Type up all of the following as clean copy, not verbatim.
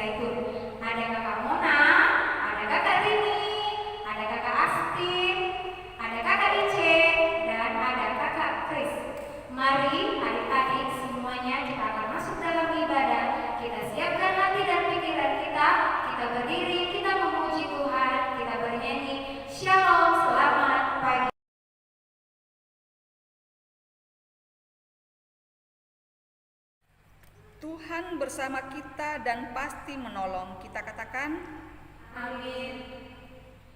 Zaitun. Ada Kakak Mona, ada Kakak Rini, ada Kakak Astin, ada Kakak Ice, dan ada Kakak Kris. Mari adik-adik semuanya kita akan masuk dalam ibadah. Kita siapkan hati dan pikiran kita. Kita berdiri, kita memuji Tuhan, kita bernyanyi. Shalom, selamat pagi. Tuhan bersama kita dan pasti menolong. Kita katakan, Amin.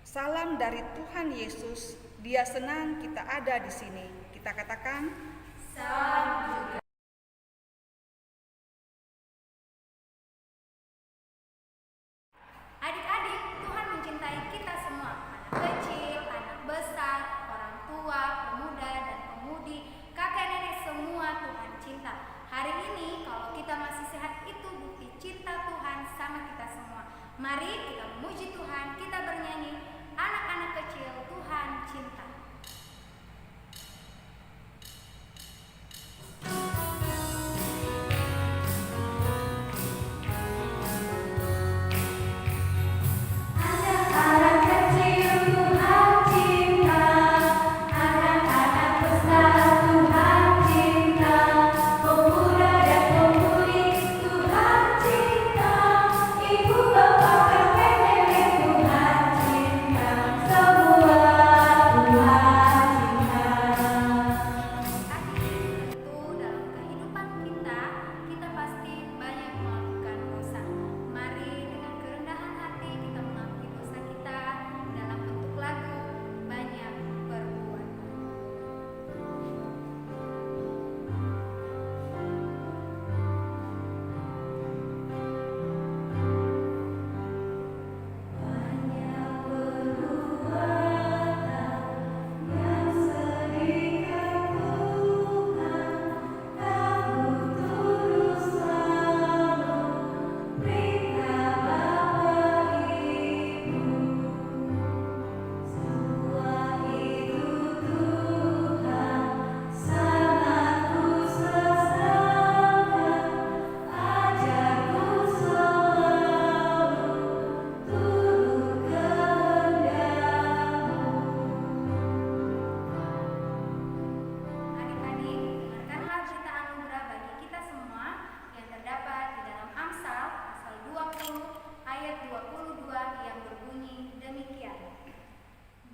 Salam dari Tuhan Yesus. Dia senang kita ada di sini. Kita katakan, Salam juga. Adik-adik, Tuhan mencintai kita semua. Anak kecil, anak besar, orang tua, pemuda dan pemudi, kakek nenek, semua Tuhan cinta. Hari ini kalau kita masih sehat itu bukti cinta Tuhan sama kita semua. Mari kita memuji Tuhan, kita bernyanyi. Anak-anak kecil, Tuhan cinta.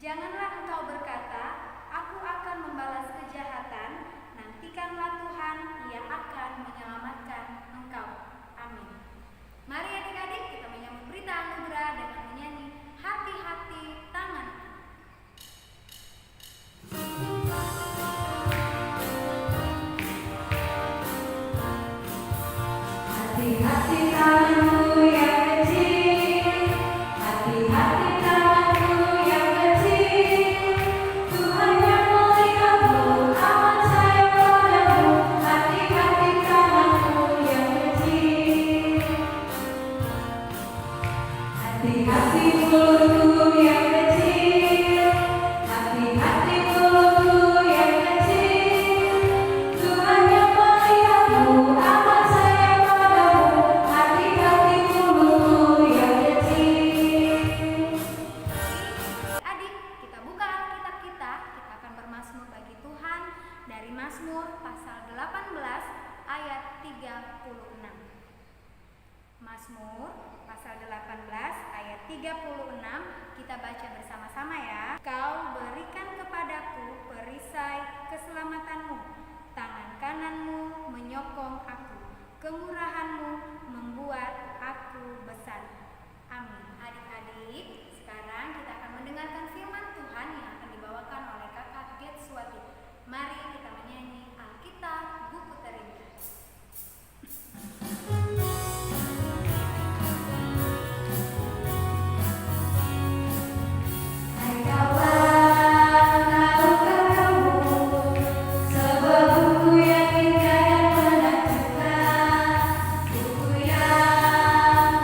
Janganlah engkau berkata, aku akan membalas kejahatan, nantikanlah Tuhan, Ia akan menyelamatkan engkau. Amin. Mari adik-adik kita menyambut berita anugerah dengan menyanyi hati-hati tangan. Hati-hati tanganmu yang kecil, hati-hati tanganmu yang kecil. Tuhan yang melihatmu, amat sayang padamu. Hati-hati tanganmu yang kecil. Hati-hati mulutmu yang kecil, hati-hati mulutmu yang kecil. Tuhan yang melihatmu, amat sayang padamu. Hati-hati mulutmu yang kecil. Adik, kita buka Alkitab kita akan bermazmur bagi Tuhan dari Mazmur pasal 18 ayat 36. Mazmur pasal 18 ayat 36 kita baca bersama-sama ya. Kau berikan kepadaku perisai keselamatanmu, tangan kananmu menyokong aku, kemurahanmu membuat aku besar. Amin. Adik-adik, sekarang kita akan mendengarkan firman Tuhan yang akan dibawakan oleh Kakak Getswati. Mari kita menyanyi Alkitab buku terindah. Hai kawan, tahukah kamu sebuah buku yang indah dan menakjubkan, buku yang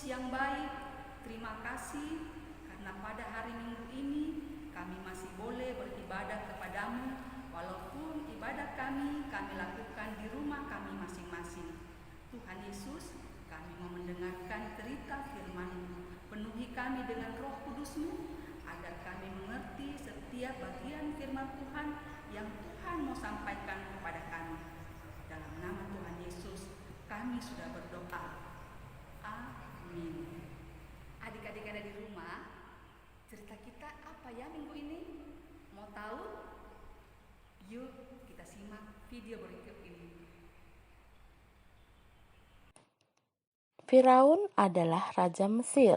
yang baik, terima kasih karena pada hari Minggu ini kami masih boleh beribadah kepadamu, walaupun ibadah kami lakukan di rumah kami masing-masing. Tuhan Yesus, kami mau mendengarkan cerita firman-Mu. Penuhi kami dengan Roh Kudus-Mu, agar kami mengerti setiap bagian firman Tuhan yang Tuhan mau sampaikan kepada kami. Dalam nama Tuhan Yesus, kami sudah berdoa. Amin. Adik-adik ada di rumah, cerita kita apa ya minggu ini? Mau tahu? Yuk kita simak video berikut ini. Firaun adalah raja Mesir.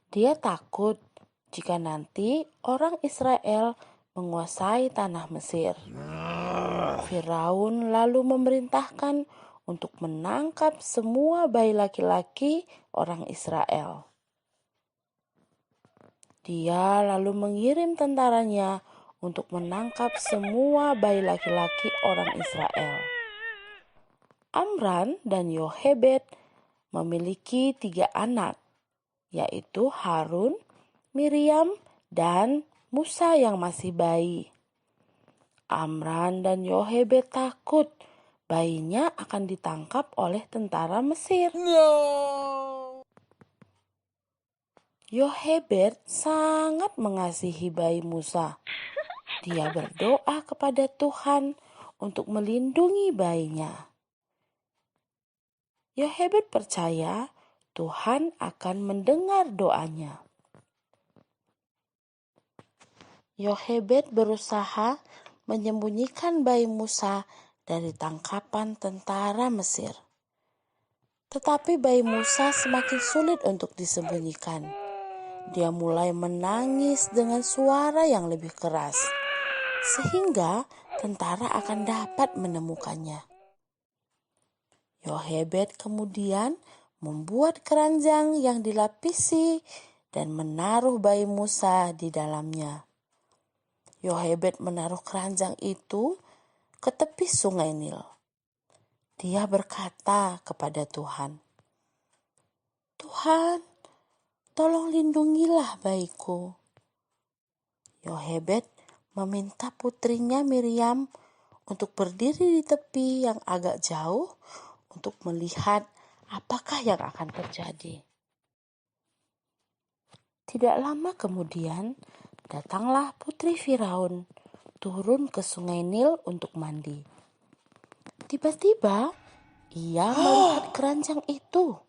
Dia takut jika nanti orang Israel menguasai tanah Mesir. Firaun lalu memerintahkan untuk menangkap semua bayi laki-laki orang Israel. Dia lalu mengirim tentaranya untuk menangkap semua bayi laki-laki orang Israel. Amran dan Yohebed memiliki 3 anak, yaitu Harun, Miriam, dan Musa yang masih bayi. Amran dan Yohebed takut bayinya akan ditangkap oleh tentara Mesir. Yohebed sangat mengasihi bayi Musa. Dia berdoa kepada Tuhan untuk melindungi bayinya. Yohebed percaya Tuhan akan mendengar doanya. Yohebed berusaha menyembunyikan bayi Musa dari tangkapan tentara Mesir. Tetapi bayi Musa semakin sulit untuk disembunyikan. Dia mulai menangis dengan suara yang lebih keras, sehingga tentara akan dapat menemukannya. Yohebed kemudian membuat keranjang yang dilapisi dan menaruh bayi Musa di dalamnya. Yohebed menaruh keranjang itu ke tepi sungai Nil. Dia berkata kepada Tuhan, "Tuhan, tolong lindungilah bayiku." Yohebed meminta putrinya Miriam untuk berdiri di tepi yang agak jauh untuk melihat apakah yang akan terjadi. Tidak lama kemudian, datanglah putri Firaun turun ke sungai Nil untuk mandi. Tiba-tiba, ia melihat keranjang itu.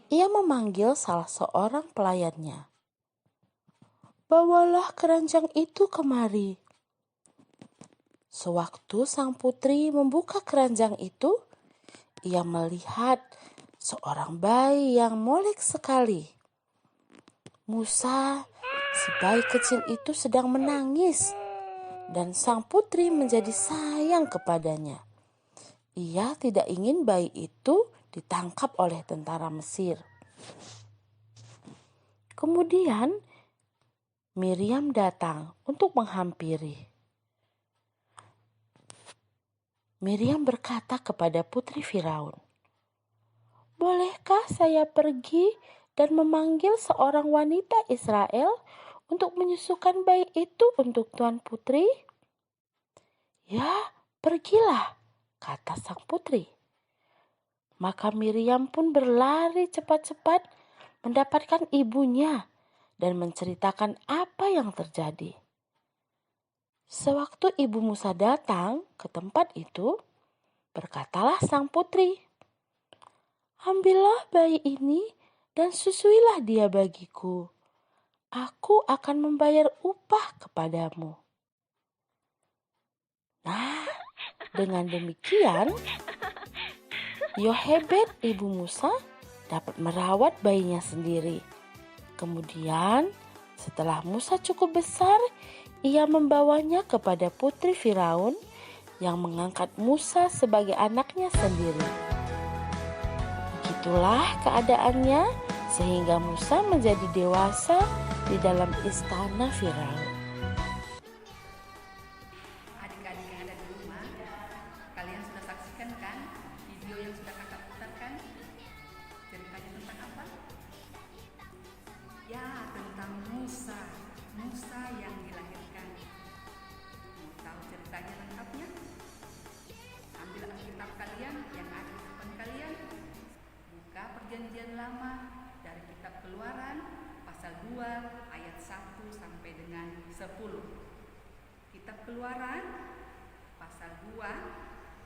Ia memanggil salah seorang pelayannya. "Bawalah keranjang itu kemari." Sewaktu sang putri membuka keranjang itu, ia melihat seorang bayi yang molek sekali. Musa, si bayi kecil itu sedang menangis, dan sang putri menjadi sayang kepadanya. Ia tidak ingin bayi itu ditangkap oleh tentara Mesir. Kemudian Miriam datang untuk menghampiri. Miriam berkata kepada putri Firaun, "Bolehkah saya pergi dan memanggil seorang wanita Israel untuk menyusukan bayi itu untuk Tuan Putri?" "Ya, pergilah," kata sang putri. Maka Miriam pun berlari cepat-cepat mendapatkan ibunya dan menceritakan apa yang terjadi. Sewaktu ibu Musa datang ke tempat itu, berkatalah sang putri, "Ambillah bayi ini dan susuilah dia bagiku. Aku akan membayar upah kepadamu." Nah, dengan demikian, Yohebed ibu Musa dapat merawat bayinya sendiri. Kemudian, setelah Musa cukup besar, ia membawanya kepada putri Firaun yang mengangkat Musa sebagai anaknya sendiri. Begitulah keadaannya sehingga Musa menjadi dewasa di dalam istana Firaun. Adik-adik yang ada di rumah, kalian sudah saksikan kan video yang sudah kakak putarkan? Ceritanya tentang apa? Lama dari kitab Keluaran pasal 2 ayat 1 sampai dengan 10. Kitab Keluaran pasal 2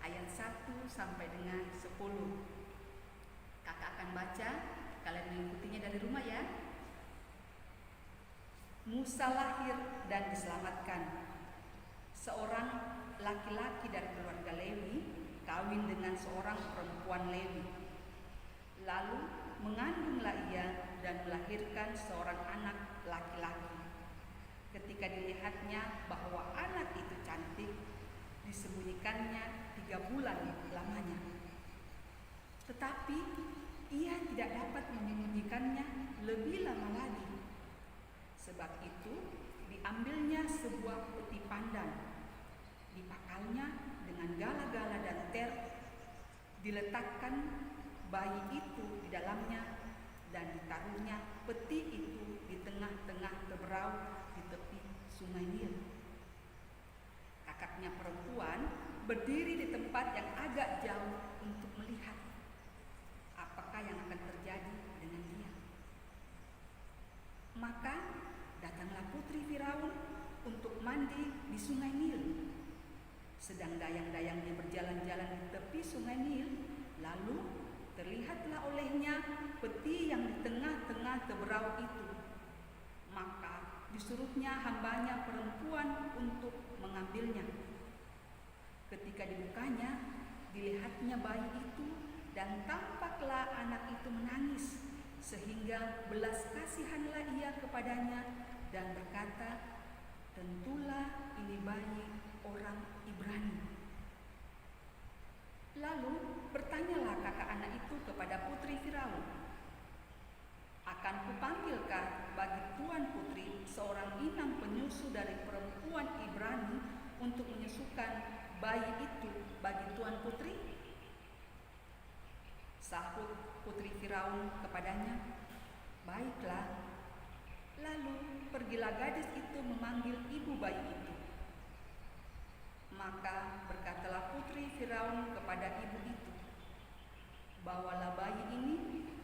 ayat 1 sampai dengan 10. Kakak akan baca, kalian mengikutinya dari rumah ya. Musa lahir dan diselamatkan. Seorang laki-laki dari keluarga Lewi kawin dengan seorang perempuan Lewi. Lalu mengandunglah ia dan melahirkan seorang anak laki-laki. Ketika dilihatnya bahwa anak itu cantik, disembunyikannya 3 bulan lamanya. Tetapi ia tidak dapat menyembunyikannya lebih lama lagi. Sebab itu diambilnya sebuah peti pandan, dipakalnya dengan gala-gala dan terut, diletakkan bayi itu di dalamnya, dan ditaruhnya peti itu di tengah-tengah teberau di tepi sungai Nil. Kakaknya perempuan berdiri di tempat yang agak jauh untuk melihat apakah yang akan terjadi dengan dia. Maka datanglah putri Firaun untuk mandi di sungai Nil. Sedang dayang-dayangnya berjalan-jalan di tepi sungai Nil, lalu terlihatlah olehnya peti yang di tengah-tengah teberau itu. Maka disuruhnya hambanya perempuan untuk mengambilnya. Ketika dibukanya, dilihatnya bayi itu, dan tampaklah anak itu menangis, sehingga belas kasihanlah ia kepadanya dan berkata, "Tentulah ini bayi orang Ibrani." Lalu bertanyalah kakak anak itu kepada putri Firaun, "Akan kupanggilkah bagi tuan putri seorang inang penyusu dari perempuan Ibrani untuk menyusukan bayi itu bagi tuan putri?" Sahut putri Firaun kepadanya, "Baiklah." Lalu pergilah gadis itu memanggil ibu bayi itu. Maka berkatalah putri Firaun kepada ibu itu, "Bawalah bayi ini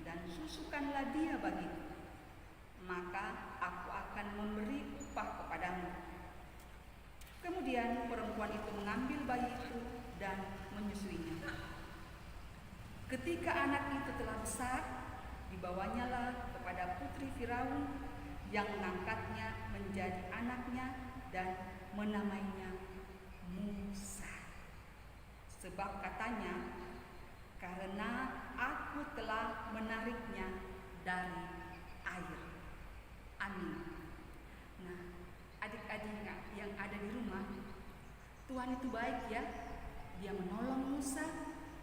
dan susukanlah dia bagiku, maka aku akan memberi upah kepadamu." Kemudian perempuan itu mengambil bayi itu dan menyusuinya. Ketika anak itu telah besar, dibawanyalah kepada putri Firaun, yang mengangkatnya menjadi anaknya dan menamainya Musa. Sebab katanya, "Karena aku telah menariknya dari air." Amin. Nah, adik-adik yang ada di rumah, Tuhan itu baik ya. Dia menolong Musa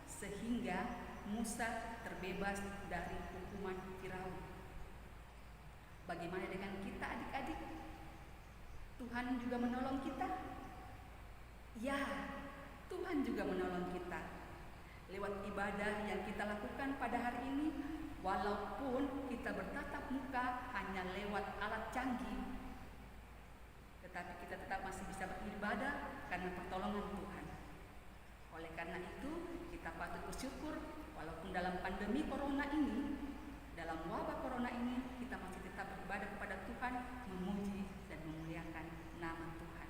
sehingga Musa terbebas dari hukuman Firaun. Bagaimana dengan kita adik-adik? Tuhan juga menolong kita? Ya, Tuhan juga menolong kita. Lewat ibadah yang kita lakukan pada hari ini, walaupun kita bertatap muka hanya lewat alat canggih, tetapi kita tetap masih bisa beribadah karena pertolongan Tuhan. Oleh karena itu, kita patut bersyukur walaupun dalam pandemi corona ini, dalam wabah corona ini, kita masih tetap beribadah kepada Tuhan, memuji dan memuliakan nama Tuhan.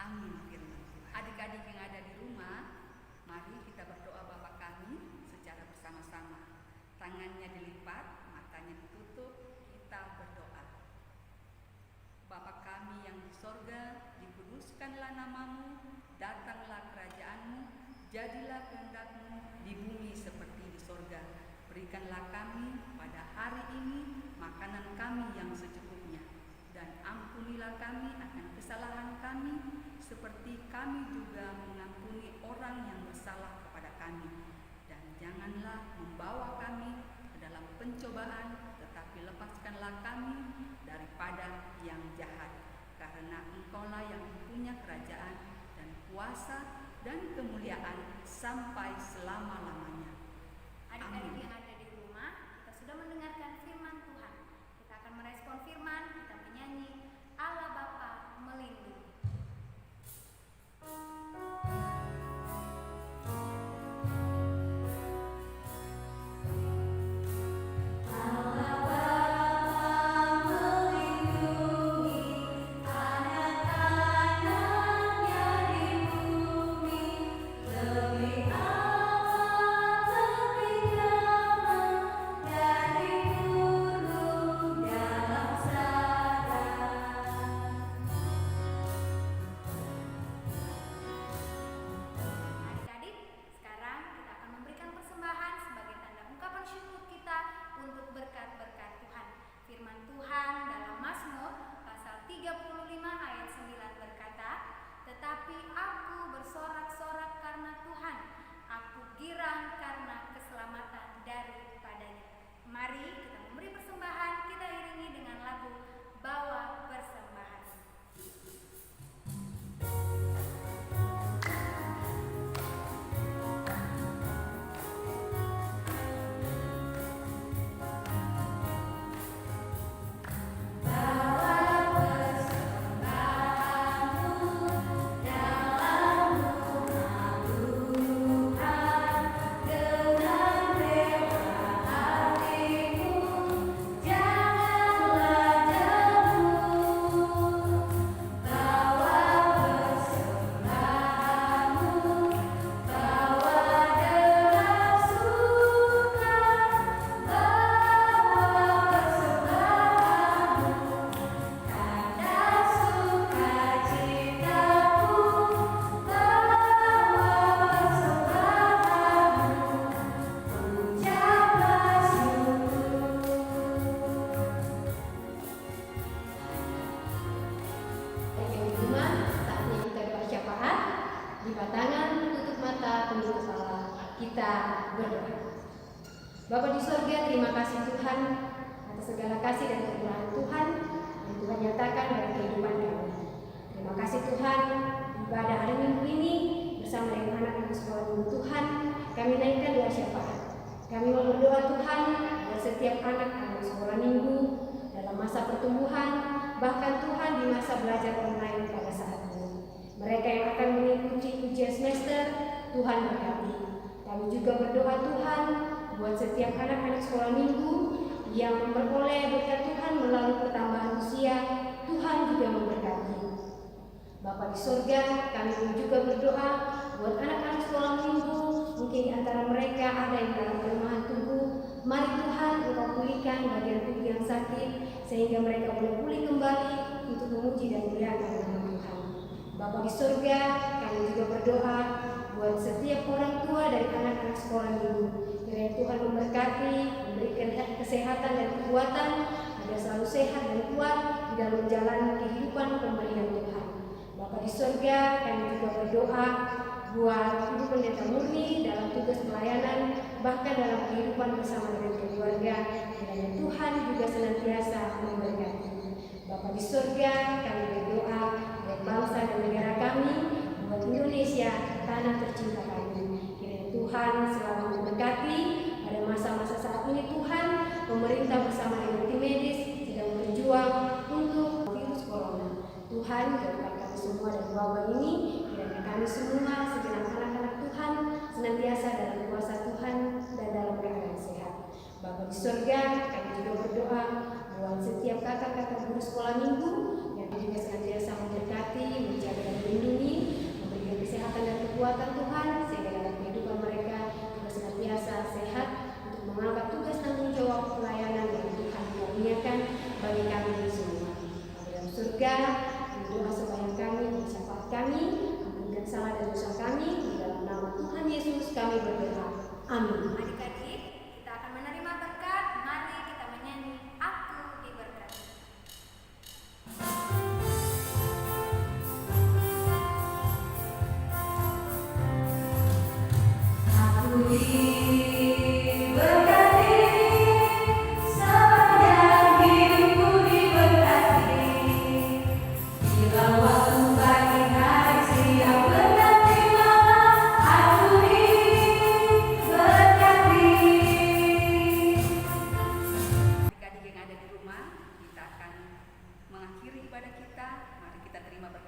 Amin firman Tuhan. Adik-adik yang ada di rumah, mari kita berdoa Bapa kami secara bersama-sama. Tangannya dilipat, matanya ditutup, kita berdoa. Bapa kami yang di sorga, dikuduskanlah namamu, datanglah kerajaanmu, jadilah kehendak-mu di bumi seperti di sorga. Berikanlah kami pada hari ini makanan kami yang secukupnya, dan ampunilah kami akan kesalahan kami, seperti kami juga mengampuni orang yang bersalah kepada kami. Dan janganlah membawa kami ke dalam pencobaan, tetapi lepaskanlah kami daripada yang jahat. Karena Engkaulah yang punya kerajaan dan kuasa dan kemuliaan sampai selama-lamanya. Adik-adik yang ada di rumah, kita sudah mendengarkan firman Tuhan. Kita akan merespon firman, kita menyanyi Allah Bapa melindungi. Bapa di surga, terima kasih Tuhan atas segala kasih dan kemurahan Tuhan yang Tuhan nyatakan dalam kehidupan kami. Terima kasih Tuhan, ibadah hari Minggu ini bersama dengan anak-anak sekolah Minggu Tuhan, kami naikkan doa syafaat. Kami mau berdoa Tuhan buat setiap anak-anak sekolah Minggu dalam masa pertumbuhan, bahkan Tuhan di masa belajar online pada saat ini. Mereka yang akan mengikuti ujian semester, Tuhan berkati. Kami juga berdoa Tuhan buat setiap anak-anak sekolah Minggu yang memperoleh berkat Tuhan melalui pertambahan usia, Tuhan juga memberkati. Bapa di surga, kami pun juga berdoa buat anak-anak sekolah Minggu, mungkin di antara mereka ada yang dalam kelemahan tubuh. Mari Tuhan Engkau pulihkan bagian tubuh yang sakit, sehingga mereka boleh pulih kembali untuk memuji dan memuliakan nama Tuhan. Bapa di surga, kami juga berdoa buat setiap orang tua dari anak-anak sekolah Minggu. Kiranya Tuhan memberkati, memberikan kesehatan dan kekuatan, agar selalu sehat dan kuat di dalam menjalani kehidupan pemberian Tuhan. Bapa di surga, kami juga berdoa buat Ibu Pendeta Murni dalam tugas pelayanan, bahkan dalam kehidupan bersama dengan keluarga. Kiranya Tuhan juga senantiasa memberkati. Bapa di surga, kami berdoa buat bangsa dan negara kami, buat Indonesia, tanah tercinta kami. Kiranya Tuhan selalu memberkati pada masa-masa saat ini. Tuhan, pemerintah bersama dengan tim medis sedang berjuang untuk virus corona. Tuhan, jauhkan kami semua dari wabah ini. Kiranya kami semua segenap anak-anak Tuhan senantiasa dalam kuasa Tuhan dan dalam keadaan sehat. Bapa di surga, kami juga berdoa buat setiap kakak-kakak guru sekolah Minggu yang juga senantiasa memberkati, menjaga dan melindungi, memberikan kesehatan dan kekuatan Tuhan, sehingga dalam kehidupan mereka juga senantiasa sehat untuk mengangkat tugas tanggung jawab pelayanan yang Tuhan karuniakan bagi kami semua. Bapa dalam surga, doa sembahyang kami, syafaat kami, ampunkan salah dan dosa kami, di dalam nama Tuhan Yesus kami berdoa. Amin. Adik-adik, kita akan menerima berkat. Mari kita menyanyi Aku Diberkati. Aku diberkati, sepanjang hidupku diberkati. Bila waktu pagi hari siang menanti malam, aku diberkati. Adik-adik yang ada di rumah, kita akan mengakhiri ibadah kita. Mari kita terima berkat